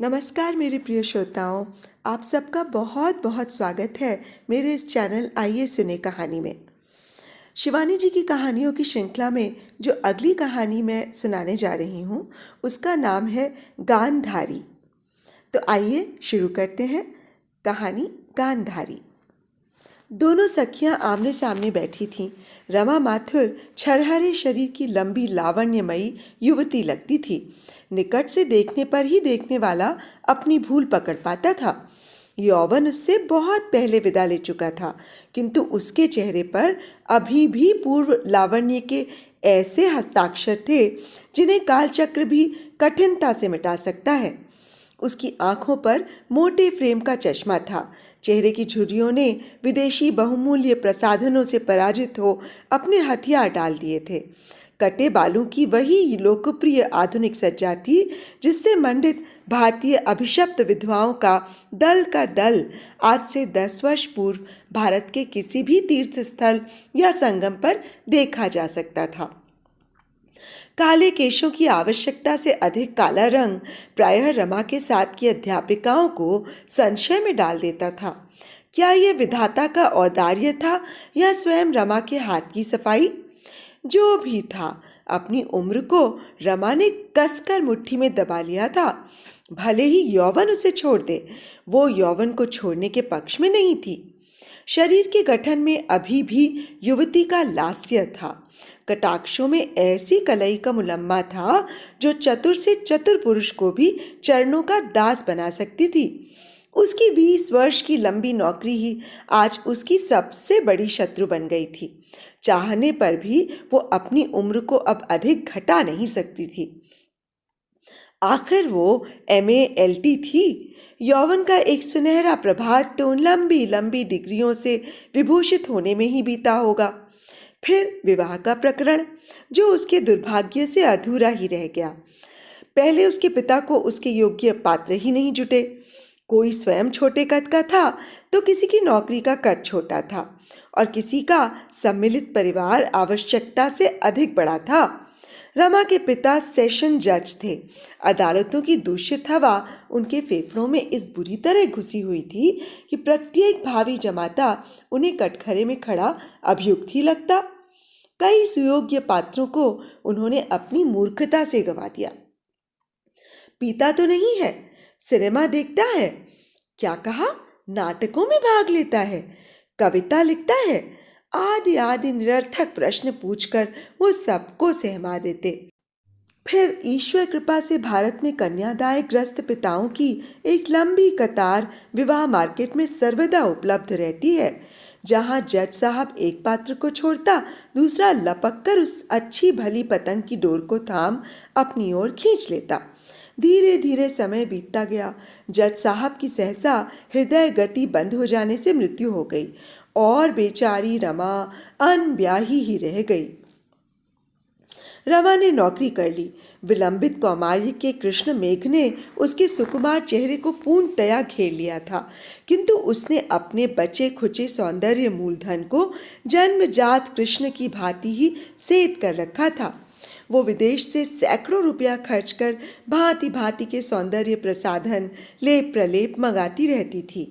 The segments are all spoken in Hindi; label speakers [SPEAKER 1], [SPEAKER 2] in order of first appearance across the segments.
[SPEAKER 1] नमस्कार मेरे प्रिय श्रोताओं, आप सबका बहुत बहुत स्वागत है मेरे इस चैनल आइए सुने कहानी में। शिवानी जी की कहानियों की श्रृंखला में जो अगली कहानी मैं सुनाने जा रही हूँ उसका नाम है गांधारी। तो आइए शुरू करते हैं कहानी गांधारी। दोनों सखियां आमने सामने बैठी थीं। रमा माथुर छरहरे शरीर की लंबी लावण्यमयी युवती लगती थी। निकट से देखने पर ही देखने वाला अपनी भूल पकड़ पाता था। यौवन उससे बहुत पहले विदा ले चुका था, किंतु उसके चेहरे पर अभी भी पूर्व लावण्य के ऐसे हस्ताक्षर थे जिन्हें कालचक्र भी कठिनता से मिटा सकता है। उसकी आंखों पर मोटे फ्रेम का चश्मा था। चेहरे की झुर्रियों ने विदेशी बहुमूल्य प्रसाधनों से पराजित हो अपने हथियार डाल दिए थे। कटे बालों की वही लोकप्रिय आधुनिक सज्जा थी जिससे मंडित भारतीय अभिशप्त विधवाओं का दल आज से 10 वर्ष पूर्व भारत के किसी भी तीर्थ स्थल या संगम पर देखा जा सकता था। काले केशों की आवश्यकता से अधिक काला रंग प्रायः रमा के साथ की अध्यापिकाओं को संशय में डाल देता था। क्या यह विधाता का औदार्य था या स्वयं रमा के हाथ की सफाई? जो भी था, अपनी उम्र को रमा ने कसकर मुट्ठी में दबा लिया था। भले ही यौवन उसे छोड़ दे, वो यौवन को छोड़ने के पक्ष में नहीं थी। शरीर के गठन में अभी भी युवती का लास्य था। कटाक्षों में ऐसी कलई का मुलम्मा था जो चतुर से चतुर पुरुष को भी चरणों का दास बना सकती थी। उसकी 20 वर्ष की लंबी नौकरी ही आज उसकी सबसे बड़ी शत्रु बन गई थी। चाहने पर भी वो अपनी उम्र को अब अधिक घटा नहीं सकती थी। आखिर वो MA LT थी। यौवन का एक सुनहरा प्रभात तो उन लंबी लंबी डिग्रियों से विभूषित होने में ही बीता होगा। फिर विवाह का प्रकरण, जो उसके दुर्भाग्य से अधूरा ही रह गया। पहले उसके पिता को उसके योग्य पात्र ही नहीं जुटे। कोई स्वयं छोटे कद का था तो किसी की नौकरी का कद छोटा था और किसी का सम्मिलित परिवार आवश्यकता से अधिक बड़ा था। रमा के पिता सेशन जज थे। अदालतों की दूषित हवा उनके फेफड़ों में इस बुरी तरह घुसी हुई थी कि प्रत्येक भावी जमाता उन्हें कटघरे में खड़ा अभियुक्त ही लगता। कई सुयोग्य पात्रों को उन्होंने अपनी मूर्खता से गंवा दिया। पीता तो नहीं है, सिनेमा देखता है, क्या कहा, नाटकों में भाग लेता है, कविता लिखता है, आदि आदि निरर्थक प्रश्न पूछकर वो सबको सहमा देते। फिर ईश्वर कृपा से भारत में कन्यादाय ग्रस्त पिताओं की एक लंबी कतार विवाह मार्केट में सर्वदा उपलब्ध रहती है। जहां जज साहब एक पात्र को छोड़ता, दूसरा लपक कर उस अच्छी भली पतंग की डोर को थाम अपनी ओर खींच लेता। धीरे धीरे समय बीतता गया। जज साहब की सहसा हृदय गति बंद हो जाने से मृत्यु हो गई और बेचारी रमा अनब्याही ही रह गई। रमा ने नौकरी कर ली। विलंबित कौमार्य के कृष्ण मेघ ने उसके सुकुमार चेहरे को पूर्णतया घेर लिया था, किंतु उसने अपने बचे खुचे सौंदर्य मूलधन को जन्मजात कृष्ण की भांति ही सेध कर रखा था। वो विदेश से सैकड़ों रुपया खर्च कर भांति भांति के सौंदर्य प्रसाधन, लेप प्रलेप मंगाती रहती थी।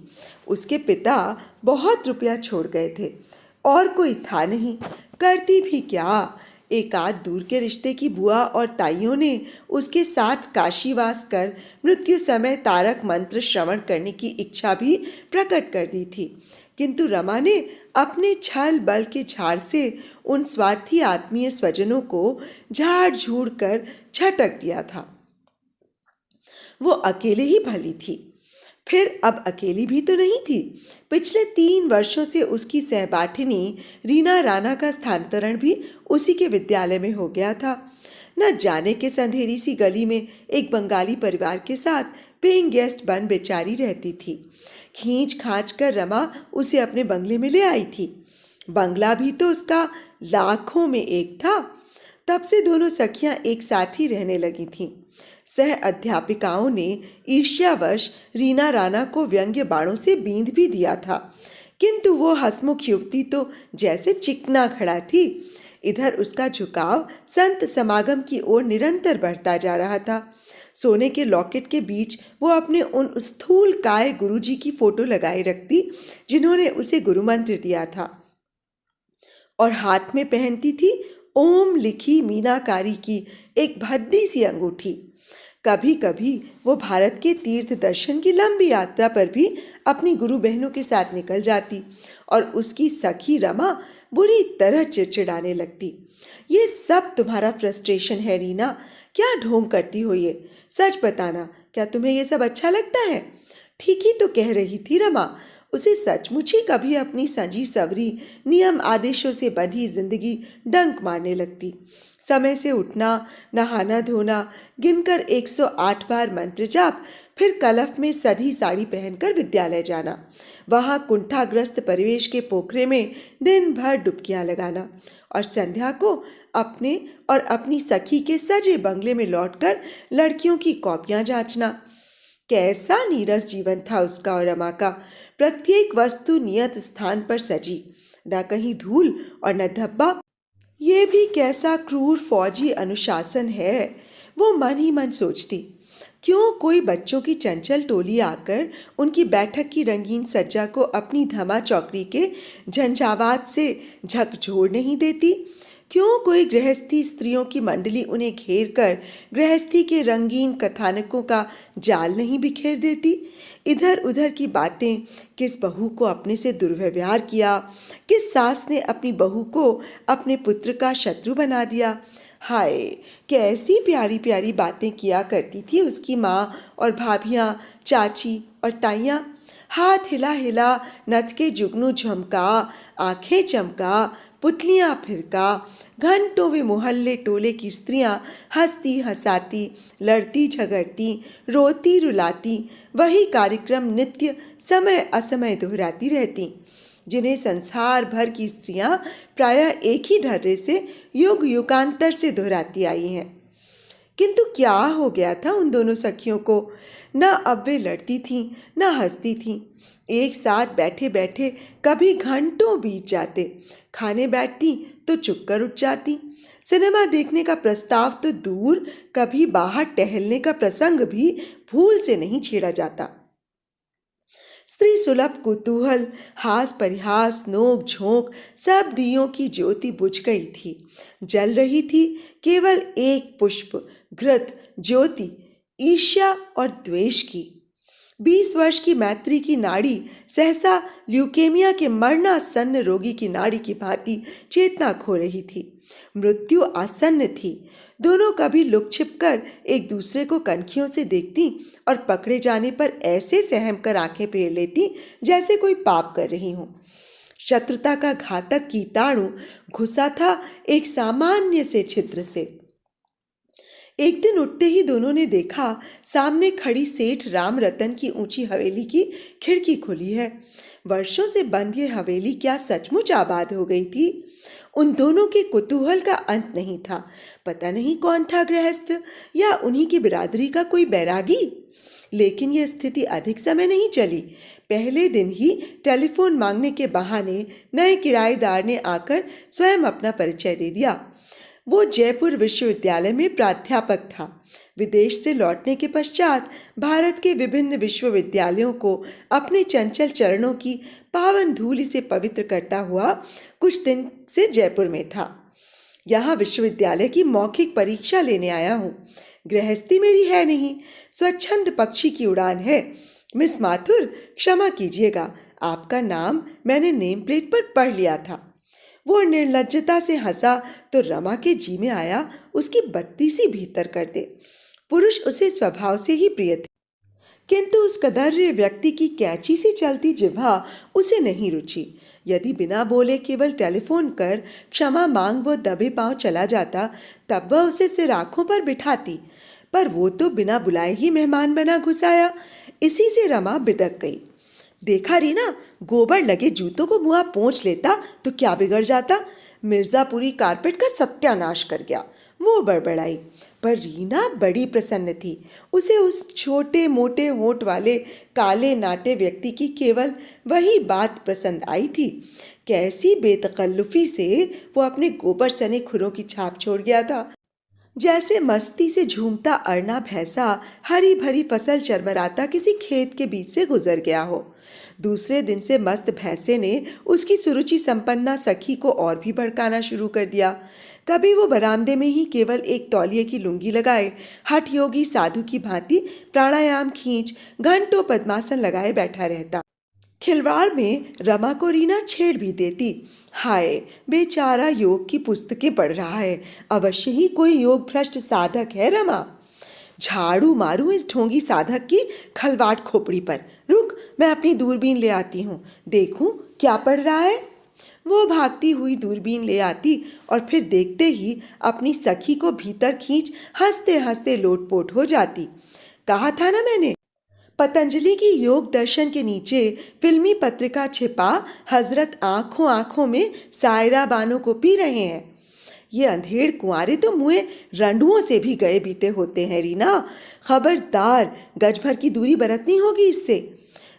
[SPEAKER 1] उसके पिता बहुत रुपया छोड़ गए थे और कोई था नहीं, करती भी क्या। एक आध दूर के रिश्ते की बुआ और ताइयों ने उसके साथ काशीवास कर मृत्यु समय तारक मंत्र श्रवण करने की इच्छा भी प्रकट कर दी थी, किंतु रमा ने अपने छल बल के झाड़ से उन स्वार्थी आत्मीय स्वजनों को झाड़ झूड़ कर झटक दिया था। वो अकेले ही भली थी। फिर अब अकेली भी तो नहीं थी। पिछले 3 वर्षों से उसकी सहपाठिनी रीना राणा का स्थानांतरण भी उसी के विद्यालय में हो गया था। न जाने के अंधेरी सी गली में एक बंगाली परिवार के साथ पेइंग गेस्ट बन बेचारी रहती थी। खींच खांच कर रमा उसे अपने बंगले में ले आई थी। बंगला भी तो उसका लाखों में एक था। तब से दोनों सखियां एक साथ ही रहने लगी थीं। सह अध्यापिकाओं ने ईर्ष्यावश रीना राणा को व्यंग्य बाणों से बींध भी दिया था, किंतु वो हंसमुख युवती तो जैसे चिकना खड़ा थी। इधर उसका झुकाव संत समागम की ओर निरंतर बढ़ता जा रहा था। सोने के लॉकेट के बीच वो अपने उन स्थूल काय गुरुजी की फोटो लगाए रखती जिन्होंने उसे गुरु मंत्र दिया था, और हाथ में पहनती थी ओम लिखी मीनाकारी की एक भद्दी सी अंगूठी। कभी कभी वो भारत के तीर्थ दर्शन की लंबी यात्रा पर भी अपनी गुरु बहनों के साथ निकल जाती और उसकी सखी रमा बुरी तरह चिड़चिड़ाने लगती। ये सब तुम्हारा फ्रस्ट्रेशन है रीना, क्या ढोंग करती हो ये? सच बताना, क्या तुम्हें ये सब अच्छा लगता है? ठीक ही तो कह रही थी रमा। उसे सचमुच ही कभी अपनी सजी सवरी नियम आदेशों से बंधी जिंदगी डंक मारने लगती। समय से उठना, नहाना धोना, गिनकर 108 बार मंत्र जाप, फिर कलफ में सधी साड़ी पहनकर विद्यालय जाना, वहाँ कुंठाग्रस्त परिवेश के पोखरे में दिन भर डुबकियां लगाना और संध्या को अपने और अपनी सखी के सजे बंगले में लौटकर लड़कियों की कॉपियां जांचना। कैसा नीरस जीवन था उसका और रमा का। प्रत्येक वस्तु नियत स्थान पर सजी, न कहीं धूल और न धब्बा। ये भी कैसा क्रूर फौजी अनुशासन है, वो मन ही मन सोचती। क्यों कोई बच्चों की चंचल टोली आकर उनकी बैठक की रंगीन सज्जा को अपनी धमा चौकड़ी के झंझावात से झकझोर नहीं देती? क्यों कोई गृहस्थी स्त्रियों की मंडली उन्हें घेर कर गृहस्थी के रंगीन कथानकों का जाल नहीं बिखेर देती? इधर उधर की बातें, किस बहू को अपने से दुर्व्यवहार किया, किस सास ने अपनी बहू को अपने पुत्र का शत्रु बना दिया। हाय, कैसी प्यारी प्यारी बातें किया करती थी उसकी माँ और भाभियाँ, चाची और ताइयाँ। हाथ हिला हिला, नथ के जुगनू झमका, आंखें चमका, पुतलियाँ फिरका, घंटों वे मोहल्ले टोले की स्त्रियां हंसती हंसाती, लड़ती झगड़ती, रोती रुलाती, वही कार्यक्रम नित्य समय असमय दोहराती रहती, जिन्हें संसार भर की स्त्रियां प्रायः एक ही ढर्रे से युग युगांतर से दोहराती आई हैं। किंतु क्या हो गया था उन दोनों सखियों को? न अब वे लड़ती थीं, न हंसती थीं। एक साथ बैठे बैठे कभी घंटों बीत जाते। खाने बैठती तो चुप कर उठ जाती। सिनेमा देखने का प्रस्ताव तो दूर, कभी बाहर टहलने का प्रसंग भी भूल से नहीं छेड़ा जाता। स्त्री सुलभ कुतूहल, हास परिहास, नोक झोंक, सब दियों की ज्योति बुझ गई थी। जल रही थी केवल एक पुष्प, घृत ज्योति, ईर्ष्या और द्वेष की। 20 वर्ष की मैत्री की नाड़ी सहसा ल्यूकेमिया के मरणासन्न रोगी की नाड़ी की भांति चेतना खो रही थी। मृत्यु आसन्न थी। दोनों कभी लुक छिप कर एक दूसरे को कनखियों से देखती और पकड़े जाने पर ऐसे सहम कर आंखें फेर लेती जैसे कोई पाप कर रही हूँ। शत्रुता का घातक कीटाणु घुसा था एक सामान्य से छिद्र से। एक दिन उठते ही दोनों ने देखा सामने खड़ी सेठ राम रतन की ऊंची हवेली की खिड़की खुली है। वर्षों से बंद ये हवेली क्या सचमुच आबाद हो गई थी? उन दोनों के कुतूहल का अंत नहीं था। पता नहीं कौन था गृहस्थ या उन्हीं की बिरादरी का कोई बैरागी। लेकिन यह स्थिति अधिक समय नहीं चली। पहले दिन ही टेलीफोन मांगने के बहाने नए किराएदार ने आकर स्वयं अपना परिचय दे दिया। वो जयपुर विश्वविद्यालय में प्राध्यापक था। विदेश से लौटने के पश्चात भारत के विभिन्न विश्वविद्यालयों को अपने चंचल चरणों की पावन धूलि से पवित्र करता हुआ कुछ दिन से जयपुर में था। यहाँ विश्वविद्यालय की मौखिक परीक्षा लेने आया हूँ। गृहस्थी मेरी है नहीं, स्वच्छंद पक्षी की उड़ान है। मिस माथुर, क्षमा कीजिएगा, आपका नाम मैंने नेम प्लेट पर पढ़ लिया था। वो निर्लज्जता से हंसा तो रमा के जी में आया उसकी बत्ती सी भीतर कर दे। पुरुष उसे स्वभाव से ही प्रिय थे, किंतु उस कदर्य व्यक्ति की कैची सी चलती जिह्वा उसे नहीं रुची। यदि बिना बोले केवल टेलीफोन कर क्षमा मांग वो दबे पांव चला जाता, तब वह उसे सिर आंखों पर बिठाती, पर वो तो बिना बुलाए ही मेहमान बना घुस आया। इसी से रमा बिदक गई। देखा रीना, गोबर लगे जूतों को मुआ पोंछ लेता तो क्या बिगड़ जाता? मिर्जापुरी कारपेट का सत्यानाश कर गया, वो बड़बड़ाई। पर रीना बड़ी प्रसन्न थी। उसे उस छोटे मोटे होंठ वाले काले नाटे व्यक्ति की केवल वही बात पसंद आई थी। कैसी बेतकल्लुफी से वो अपने गोबर सने खुरों की छाप छोड़ गया था। जैसे मस्ती से झूमता अरना भैंसा हरी भरी फसल चरमराता किसी खेत के बीच से गुजर गया हो। दूसरे दिन से मस्त भैंसे ने उसकी सुरुचि संपन्ना सखी को और भी भड़काना शुरू कर दिया। कभी वो बरामदे में ही केवल एक तौलिए की लुंगी लगाए हठ योगी साधु की भांति प्राणायाम खींच घंटों पद्मासन लगाए बैठा रहता। खिलवाड़ में रमा को रीना छेड़ भी देती। हाय, बेचारा योग की पुस्तकें पढ़ रहा है, अवश्य ही कोई योग भ्रष्ट साधक है रमा। झाड़ू मारूं इस ढोंगी साधक की खलवाट खोपड़ी पर। रुक, मैं अपनी दूरबीन ले आती हूँ, देखूं क्या पढ़ रहा है। वो भागती हुई दूरबीन ले आती और फिर देखते ही अपनी सखी को भीतर खींच हंसते हंसते लोटपोट हो जाती। कहा था ना मैंने, पतंजलि की योग दर्शन के नीचे फिल्मी पत्रिका छिपा हजरत आंखों आंखों में सायरा बानों को पी रहे हैं। ये अंधेड़ कुंवारे तो मुए रंडुओं से भी गए बीते होते हैं रीना। खबरदार, गज भर की दूरी बरतनी होगी इससे।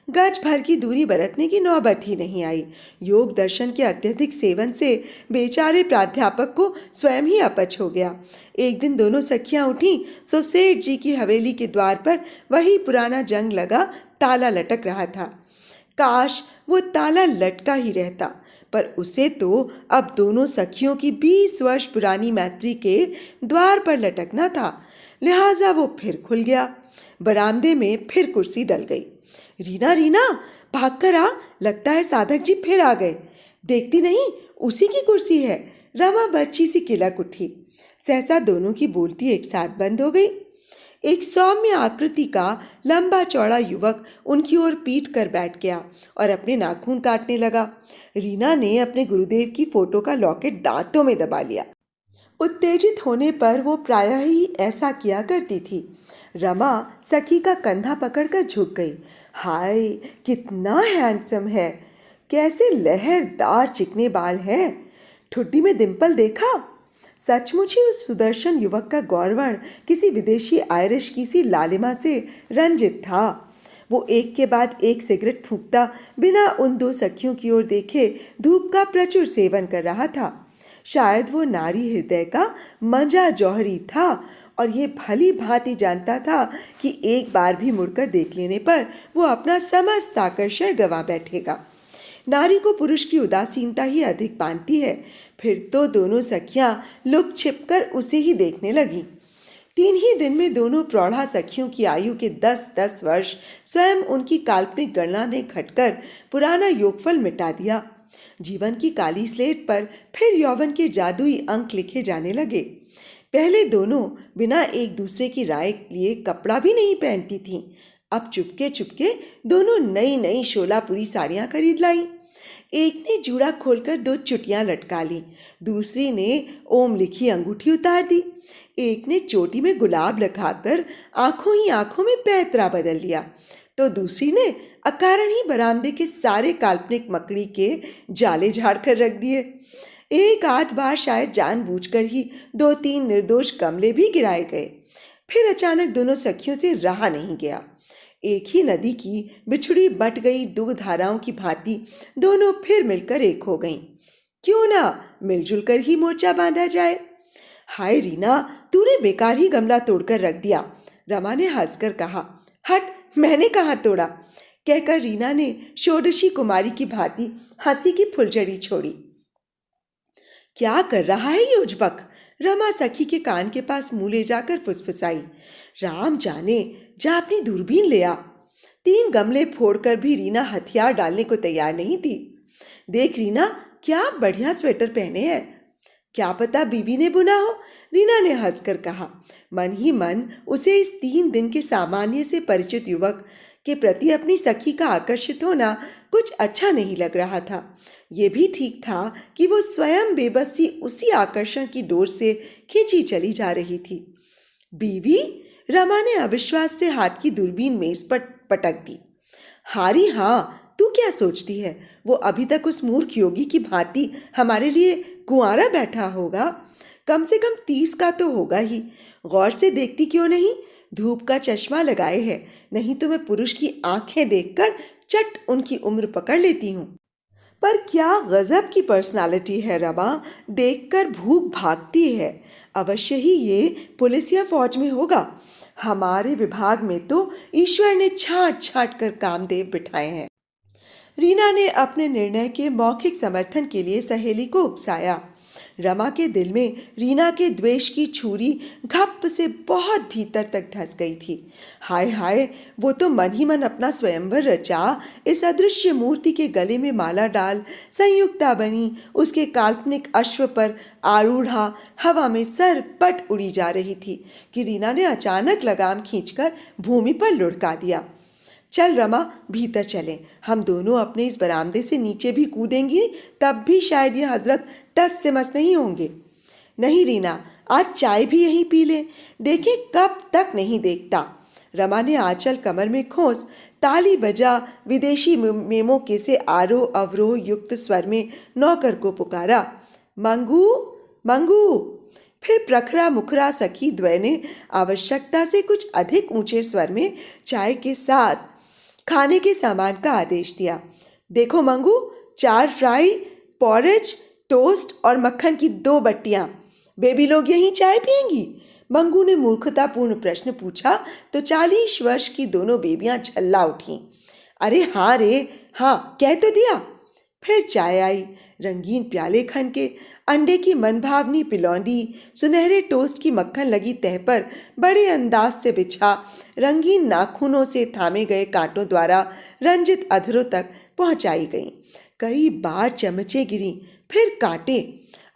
[SPEAKER 1] गज भर की दूरी बरतने की नौबत ही नहीं आई। योग दर्शन के अत्यधिक सेवन से बेचारे प्राध्यापक को स्वयं ही अपच हो गया। एक दिन दोनों सखियां उठीं तो सेठ जी की हवेली के द्वार पर वही पुराना जंग लगा ताला लटक रहा था। काश वो ताला लटका ही रहता, पर उसे तो अब दोनों सखियों की 20 वर्ष पुरानी मैत्री के द्वार पर लटकना था। लिहाजा वो फिर खुल गया। बरामदे में फिर कुर्सी डल गई। रीना रीना, भागकर आ, लगता है साधक जी फिर आ गए। देखती नहीं, उसी की कुर्सी है। रमा बच्ची सी किलक उठी। सहसा दोनों की बोलती एक साथ बंद हो गई। एक सौम्य आकृति का लंबा चौड़ा युवक उनकी ओर पीट कर बैठ गया और अपने नाखून काटने लगा। रीना ने अपने गुरुदेव की फोटो का लॉकेट दांतों में दबा लिया। उत्तेजित होने पर वो प्रायः ही ऐसा किया करती थी। रमा सखी का कंधा पकड़कर झुक गई। हाय, कितना हैंडसम है, कैसे लहरदार चिकने बाल हैं। ठुड्डी में डिंपल देखा। सचमुच ही उस सुदर्शन युवक का गौरवर्ण किसी विदेशी आयरिश की सी लालिमा से रंजित था। वो एक के बाद एक सिगरेट फूंकता बिना उन दो सखियों की ओर देखे धूप का प्रचुर सेवन कर रहा था। शायद वो नारी हृदय का मंजा जौहरी था और ये भली भांति जानता था कि एक बार भी मुड़कर देख लेने पर वो अपना समस्त आकर्षण गंवा बैठेगा। नारी को पुरुष की उदासीनता ही अधिक बांधती है। फिर तो दोनों सखियां लुक छिपकर उसे ही देखने लगीं। 3 ही दिन में दोनों प्रौढ़ा सखियों की आयु के 10-10 वर्ष स्वयं उनकी काल्पनिक गणना ने घटकर पुराना योगफल मिटा दिया। जीवन की काली स्लेट पर फिर यौवन के जादुई अंक लिखे जाने लगे। पहले दोनों बिना एक दूसरे की राय लिए कपड़ा भी नहीं पहनती थीं। अब चुपके चुपके दोनों नई नई शोलापुरी साड़ियाँ खरीद लाई। एक ने जूड़ा खोलकर 2 चुटियाँ लटका ली, दूसरी ने ओम लिखी अंगूठी उतार दी, एक ने चोटी में गुलाब लगाकर आंखों ही आंखों में पैतरा बदल लिया, तो दूसरी ने अकारण ही बरामदे के सारे काल्पनिक मकड़ी के जाले झाड़ कर रख दिए। एक आध बार शायद जानबूझकर ही 2-3 निर्दोष गमले भी गिराए गए। फिर अचानक दोनों सखियों से रहा नहीं गया। एक ही नदी की बिछड़ी बट गई 2 धाराओं की भांति दोनों फिर मिलकर एक हो गईं। क्यों ना मिलजुल कर ही मोर्चा बांधा जाए। हाय रीना, तूने बेकार ही गमला तोड़कर रख दिया, रमा ने हंसकर कहा। हट, मैंने कहाँ तोड़ा, कहकर रीना ने षोडशी कुमारी की भांति हंसी की फुलझड़ी छोड़ी। क्या कर रहा है ये उजबक, रमा सखी के कान के पास मुंह ले जाकर फुसफुसाई। राम जाने, जा अपनी दूरबीन ले आ। 3 गमले फोड़कर भी रीना हथियार डालने को तैयार नहीं थी। देख रीना, क्या बढ़िया स्वेटर पहने हैं, क्या पता बीवी ने बुना हो, रीना ने हंसकर कहा। मन ही मन उसे इस 3 दिन के सामान्य से परिचित युवक के प्रति अपनी सखी का आकर्षित होना कुछ अच्छा नहीं लग रहा था। ये भी ठीक था कि वो स्वयं बेबसी उसी आकर्षण की डोर से खींची चली जा रही थी। बीवी, रमा ने अविश्वास से हाथ की दूरबीन मेज पर पटक दी। हारी हाँ, तू क्या सोचती है, वो अभी तक उस मूर्ख योगी की भांति हमारे लिए कुंवारा बैठा होगा। कम से कम 30 का तो होगा ही। गौर से देखती क्यों नहीं, धूप का चश्मा लगाए है, नहीं तो मैं पुरुष की आंखें देखकर चट उनकी उम्र पकड़ लेती हूँ। पर क्या गजब की पर्सनालिटी है रमा, देखकर भूख भागती है। अवश्य ही ये पुलिस या फौज में होगा। हमारे विभाग में तो ईश्वर ने छांट छांट कर कामदेव बिठाए हैं। रीना ने अपने निर्णय के मौखिक समर्थन के लिए सहेली को उकसाया। रमा के दिल में रीना के द्वेष की छुरी घप से बहुत भीतर तक धंस गई थी। हाय हाय, वो तो मन ही मन अपना स्वयंवर रचा इस अदृश्य मूर्ति के गले में माला डाल संयुक्ता बनी उसके काल्पनिक अश्व पर आरूढ़ा हवा में सर पट उड़ी जा रही थी कि रीना ने अचानक लगाम खींचकर भूमि पर लुढ़का दिया। चल रमा, भीतर चलें। हम दोनों अपने इस बरामदे से नीचे भी कूदेंगी, तब भी शायद ये हजरत टस से मस नहीं होंगे। नहीं रीना, आज चाय भी यहीं पी ले, देखे कब तक नहीं देखता। रमा ने आंचल कमर में खोस ताली बजा विदेशी मेमों के से आरोह अवरोह युक्त स्वर में नौकर को पुकारा, मंगू मंगू। फिर प्रखरा मुखरा सखी द्वय ने आवश्यकता से कुछ अधिक ऊंचे स्वर में चाय के साथ खाने के सामान का आदेश दिया। देखो मंगू, 4 फ्राई, पॉरेज, टोस्ट और मक्खन की 2 बट्टियां। बेबी लोग यहीं चाय पियेंगी? मंगू ने मूर्खतापूर्ण प्रश्न पूछा तो 40 वर्ष की दोनों बेबियां झल्ला उठीं। अरे हाँ रे हाँ, कह तो दिया। फिर चाय आई। रंगीन प्याले खन के अंडे की मनभावनी पिलौंदी सुनहरे टोस्ट की मक्खन लगी तह पर बड़े अंदाज से बिछा रंगीन नाखूनों से थामे गए कांटों द्वारा रंजित अधरों तक पहुंचाई गईं। कई बार चमचे गिरी, फिर कांटे।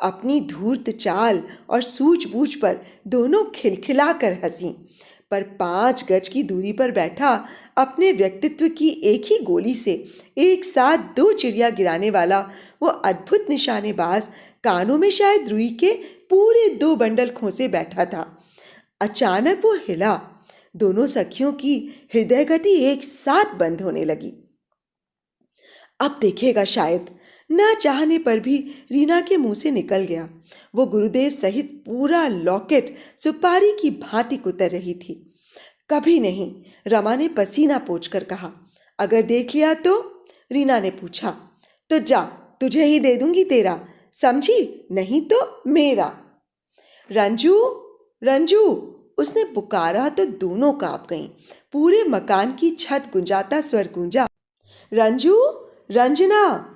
[SPEAKER 1] अपनी धूर्त चाल और सूझबूझ पर दोनों खिलखिला कर हंसी। पर 5 गज की दूरी पर बैठा अपने व्यक्तित्व की एक ही गोली से एक साथ 2 चिड़िया गिराने वाला वो अद्भुत निशानेबाज कानों में शायद रुई के पूरे 2 बंडल खोसे बैठा था। अचानक वो हिला। दोनों सखियों की हृदय गति एक साथ बंद होने लगी। अब देखेगा शायद, ना चाहने पर भी रीना के मुंह से निकल गया। वो गुरुदेव सहित पूरा लॉकेट सुपारी की भांति कुतर रही थी। कभी नहीं, रमा ने पसीना पोंछकर कहा। अगर देख लिया तो? रीना ने पूछा। तो जा, तुझे ही दे दूंगी तेरा, समझी? नहीं तो मेरा। रंजू रंजू, उसने पुकारा तो दोनों कांप गईं। पूरे मकान की छत गुंजाता स्वर गूंजा, रंजू, रंजना।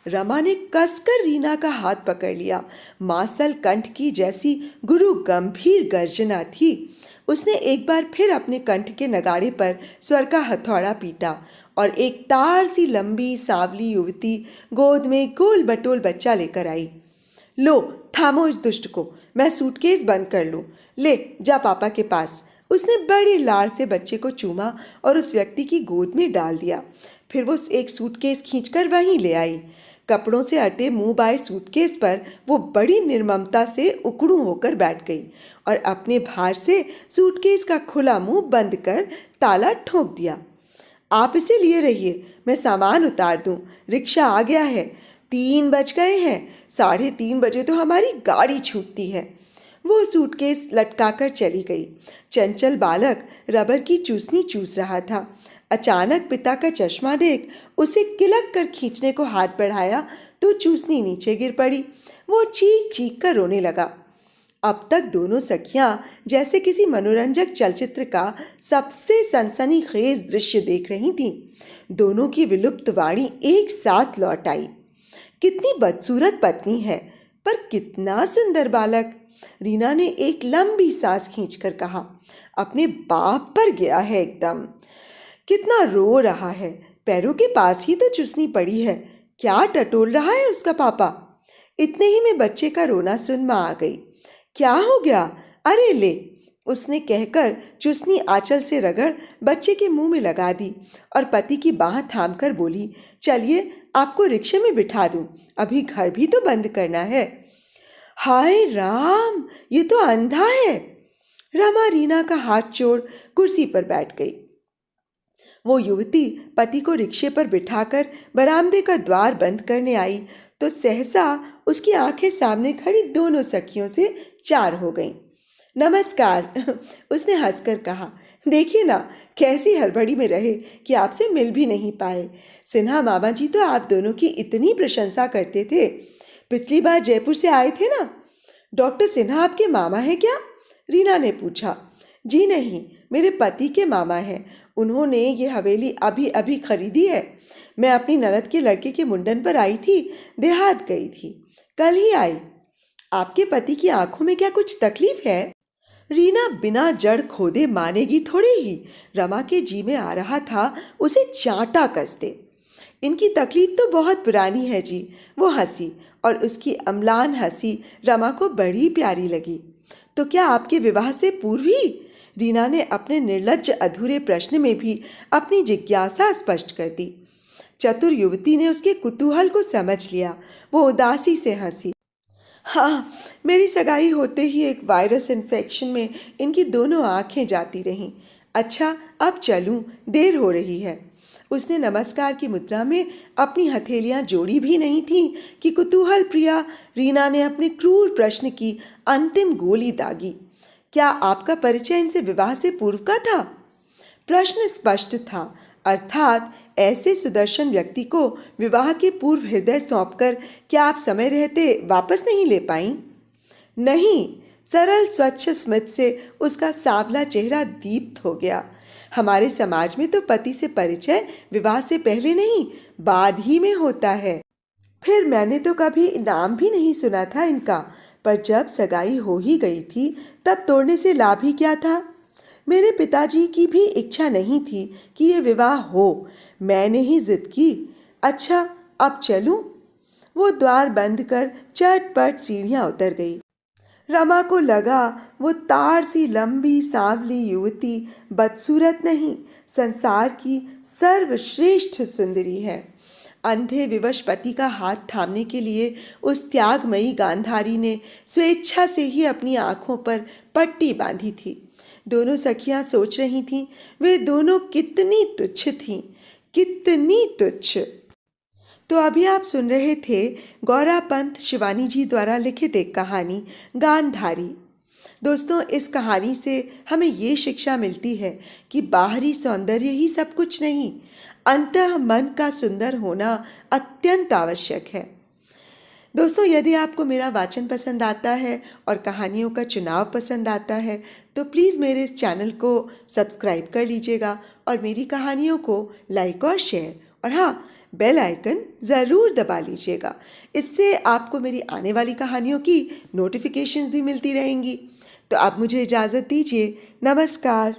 [SPEAKER 1] रमा ने कसकर रीना का हाथ पकड़ लिया। मासल कंठ की जैसी गुरु गंभीर गर्जना थी। उसने एक बार फिर अपने कंठ के नगाड़े पर स्वर का हथौड़ा पीटा और एक तार सी लंबी सांवली युवती गोद में गोल बटोल बच्चा लेकर आई। लो, थामो इस दुष्ट को, मैं सूटकेस बंद कर लूं। ले जा पापा के पास। उसने बड़ी लाड़ से बच्चे को चूमा और उस व्यक्ति की गोद में डाल दिया। फिर वो एक सूटकेस खींचकर वहीं ले आई। कपड़ों से अटे मुंह बाए सूटकेस पर वो बड़ी निर्ममता से उकड़ू होकर बैठ गई और अपने भार से सूटकेस का खुला मुंह बंद कर ताला ठोक दिया। आप इसे लिए रहिए, मैं सामान उतार दूं। रिक्शा आ गया है, 3 बज गए हैं, 3:30 बजे तो हमारी गाड़ी छूटती है। वो सूटकेस लटकाकर चली गई। चंचल बालक रबर की चूसनी चूस रहा था। अचानक पिता का चश्मा देख उसे किलक कर खींचने को हाथ बढ़ाया तो चूसनी नीचे गिर पड़ी। वो चीख चीख कर रोने लगा। अब तक दोनों सखियां जैसे किसी मनोरंजक चलचित्र का सबसे सनसनीखेज दृश्य देख रही थीं। दोनों की विलुप्त वाणी एक साथ लौट आई। कितनी बदसूरत पत्नी है, पर कितना सुंदर बालक। रीना ने एक लंबी सांस खींचकर कहा। अपने बाप पर गया है एकदम। कितना रो रहा है, पैरों के पास ही तो चुसनी पड़ी है। क्या टटोल रहा है उसका पापा। इतने ही में बच्चे का रोना सुन माँ आ गई। क्या हो गया? अरे ले, उसने कहकर चुसनी आंचल से रगड़ बच्चे के मुंह में लगा दी और पति की बाह थामकर बोली, चलिए आपको रिक्शे में बिठा दूं, अभी घर भी तो बंद करना है। हाय राम, ये तो अंधा है। रमा रीना का हाथ छोड़ कुर्सी पर बैठ गई। वो युवती पति को रिक्शे पर बिठाकर बरामदे का द्वार बंद करने आई तो सहसा उसकी आंखें सामने खड़ी दोनों सखियों से 4 हो गईं। नमस्कार, उसने हंसकर कहा। देखिए ना, कैसी हड़बड़ी में रहे कि आपसे मिल भी नहीं पाए। सिन्हा मामा जी तो आप दोनों की इतनी प्रशंसा करते थे। पिछली बार जयपुर से आए थे ना। डॉक्टर सिन्हा आपके मामा हैं क्या? रीना ने पूछा। जी नहीं, मेरे पति के मामा हैं। उन्होंने ये हवेली अभी अभी खरीदी है। मैं अपनी ननद के लड़के के मुंडन पर आई थी, देहात गई थी, कल ही आई। आपके पति की आंखों में क्या कुछ तकलीफ है? रीना बिना जड़ खोदे मानेगी थोड़ी ही। रमा के जी में आ रहा था उसे चांटा कस दे। इनकी तकलीफ तो बहुत पुरानी है जी। वो हंसी और उसकी अम्लान हंसी रमा को बड़ी प्यारी लगी। तो क्या आपके विवाह से पूर्व ही? रीना ने अपने निर्लज्ज अधूरे प्रश्न में भी अपनी जिज्ञासा स्पष्ट कर दी। चतुर युवती ने उसके कुतूहल को समझ लिया। वो उदासी से हंसी। हाँ, मेरी सगाई होते ही एक वायरस इन्फेक्शन में इनकी दोनों आंखें जाती रहीं। अच्छा, अब चलूं, देर हो रही है। उसने नमस्कार की मुद्रा में अपनी हथेलियां जोड़ी भी नहीं थीं कि कुतूहल प्रिया रीना ने अपने क्रूर प्रश्न की अंतिम गोली दागी। क्या आपका परिचय इनसे विवाह से पूर्व का था? प्रश्न स्पष्ट था, अर्थात ऐसे सुदर्शन व्यक्ति को विवाह के पूर्व हृदय सौंपकर क्या आप समय रहते वापस नहीं ले पाई? नहीं। सरल स्वच्छ स्मित से उसका सांवला चेहरा दीप्त हो गया। हमारे समाज में तो पति से परिचय विवाह से पहले नहीं, बाद ही में होता है। फिर मैंने तो कभी नाम भी नहीं सुना था इनका, पर जब सगाई हो ही गई थी तब तोड़ने से लाभ ही क्या था? मेरे पिताजी की भी इच्छा नहीं थी कि ये विवाह हो, मैंने ही जिद की। अच्छा, अब चलूं? वो द्वार बंद कर चटपट सीढ़ियां उतर गई। रमा को लगा वो तार सी लंबी सांवली युवती बदसूरत नहीं, संसार की सर्वश्रेष्ठ सुंदरी है। अंधे विवश पति का हाथ थामने के लिए उस त्यागमयी गांधारी ने स्वेच्छा से ही अपनी आंखों पर पट्टी बांधी थी। दोनों सखियां सोच रही थीं, वे दोनों कितनी तुच्छ थीं, कितनी तुच्छ। तो अभी आप सुन रहे थे गौरा पंत शिवानी जी द्वारा लिखित एक कहानी गांधारी। दोस्तों, इस कहानी से हमें ये शिक्षा मिलती है कि बाहरी सौंदर्य ही सब कुछ नहीं, अंतः मन का सुंदर होना अत्यंत आवश्यक है। दोस्तों, यदि आपको मेरा वाचन पसंद आता है और कहानियों का चुनाव पसंद आता है तो प्लीज़ मेरे इस चैनल को सब्सक्राइब कर लीजिएगा और मेरी कहानियों को लाइक और शेयर और हाँ, बेल आइकन ज़रूर दबा लीजिएगा। इससे आपको मेरी आने वाली कहानियों की नोटिफिकेशंस भी मिलती रहेंगी। तो आप मुझे इजाज़त दीजिए। नमस्कार।